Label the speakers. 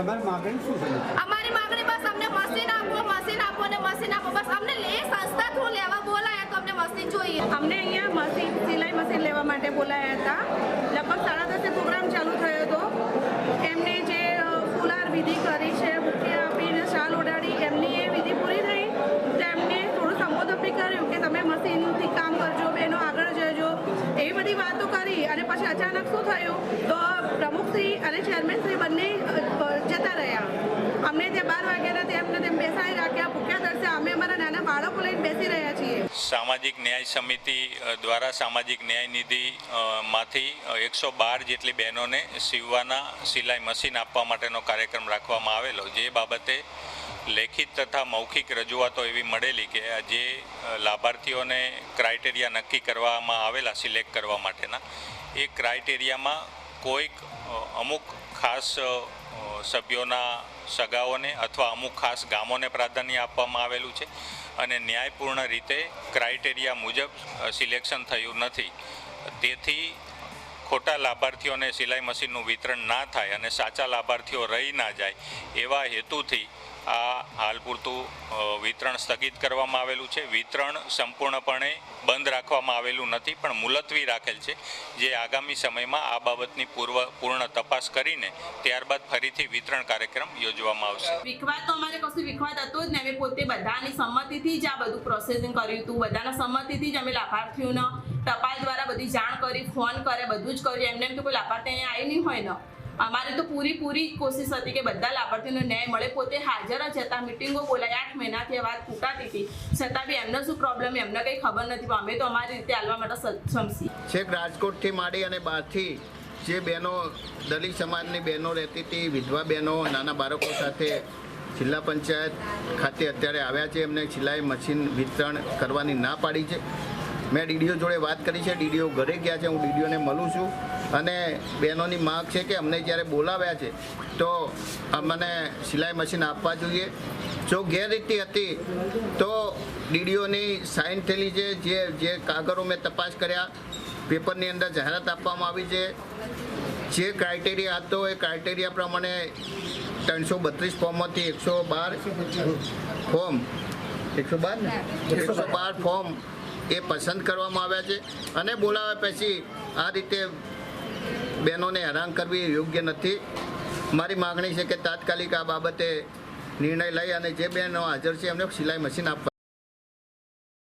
Speaker 1: તમારી માગણી શું છે?
Speaker 2: અમારી માગણી બસ અમને મશીન આપો ને મશીન આપો, બસ અમને એ સંસ્થા થ્રુ લેવા બોલાયા તો અમને મશીન જોઈએ।
Speaker 3: અમને અહીંયા સિલાઈ મશીન લેવા માટે બોલાયા હતા। લગભગ 10:30 પ્રોગ્રામ ચાલુ થયો હતો। એમને જે ફુલાર વિધિ કરી છે, બુકે આપીને શાલ ઓઢાડી, એમની એ વિધિ પૂરી થઈ તો એમને થોડું સંબોધન બી કર્યું કે તમે મશીનથી કામ કરજો, બહેનો આગળ જજો, એવી બધી વાતો કરી। અને પછી અચાનક શું થયું તો પ્રમુખશ્રી અને ચેરમેનશ્રી બંને જતા રહ્યા। અમને ત્યાં 12 વાગ્યાના તેમને તેમ બેસાડી રાખ્યા, ભૂખ્યા તરસ્યા। અમે અમારા નાના બાળકો લઈને બેસી રહ્યા છીએ।
Speaker 4: સામાજિક ન્યાય સમિતિ દ્વારા સામાજિક ન્યાય નિધિ માંથી 112 જેટલી બહેનોને સીવવાના સિલાઈ મશીન આપવા માટેનો કાર્યક્રમ રાખવામાં આવેલો, જે બાબતે લેખિત તથા મૌખિક રજૂઆતો એવી મળેલી કે જે લાભાર્થીઓને ક્રાઇટેરિયા નક્કી કરવામાં આવેલા સિલેક્ટ કરવા માટેના, એ ક્રાઇટેરિયામાં કોઈક અમુક ખાસ સભ્યોના સગાઓને અથવા અમુક ખાસ ગામોને પ્રાધાન્ય આપવામાં આવેલું છે અને ન્યાયપૂર્ણ રીતે ક્રાઇટેરિયા મુજબ સિલેક્શન થયું નથી। તેથી ખોટા લાભાર્થીઓને સિલાઈ મશીનનું વિતરણ ના થાય અને સાચા લાભાર્થીઓ રહી ના જાય એવા હેતુથી આ હાલ પૂરતું વિતરણ સ્થગિત કરવામાં આવેલું છે। વિતરણ સંપૂર્ણપણે બંધ રાખવામાં આવેલું નથી, પણ મુલતવી રાખેલ છે, જે આગામી સમયમાં આ બાબતની પૂર્ણ તપાસ કરીને ત્યારબાદ ફરીથી વિતરણ કાર્યક્રમ યોજવામાં આવશે।
Speaker 5: વિખવાદ તો અમારે કશું વિખવાદ હતો જ ને, અમે પોતે બધાની સંમતિથી જ આ બધું પ્રોસેસિંગ કર્યું હતું। બધાના સંમતિથી જ અમે લાભાર્થીઓને ટપાલ દ્વારા બધી જાણ કરી, ફોન કરે, બધું જ કર્યું। એમને એમ તો કોઈ લાભાર્થી અહીંયા આવી નહીં હોય ને। અમારે તો પૂરી કોશિશ હતી કે બધા લાભાર્થીઓને ન્યાય મળે। પોતે હાજર જ હતા, મિટિંગો બોલાય, 8 મહિનાથી વાત ફૂટાતી હતી, છતાં બી એમને શું પ્રોબ્લેમ એમને કંઈ ખબર નથી, પણ અમે તો અમારી રીતે હાલવા માટે સક્ષમ છીએ।
Speaker 6: છેક રાજકોટથી માંડી અને બહારથી જે બહેનો દલિત સમાજની બહેનો રહેતી હતી, વિધવા બહેનો નાના બાળકો સાથે જિલ્લા પંચાયત ખાતે અત્યારે આવ્યા છે, એમને સિલાઈ મશીન વિતરણ કરવાની ના પાડી છે। મેં ડીડીઓ જોડે વાત કરી છે, ડીડીઓ ઘરે ગયા છે, હું ડીડીઓને મળું છું અને બહેનોની માગ છે કે અમને જ્યારે બોલાવ્યા છે તો અમને સિલાઈ મશીન આપવા જોઈએ। જો ગેરરીતિ હતી તો ડીડીઓની સાઇન થયેલી છે, જે કાગળો મેં તપાસ કર્યા, પેપરની અંદર જાહેરાત આપવામાં આવી છે, જે ક્રાઇટેરિયા હતો એ ક્રાઇટેરિયા પ્રમાણે 332 ફોર્મમાંથી 112 ફોર્મ એ પસંદ કરવામાં આવ્યા છે અને બોલાવ્યા પછી આ રીતે બહેનોને હેરાન કરવી યોગ્ય નથી। મારી માગણી છે કે તાત્કાલિક આ બાબતે નિર્ણય લઈ અને જે બહેનો હાજર છે એમને સિલાઈ મશીન આપવા।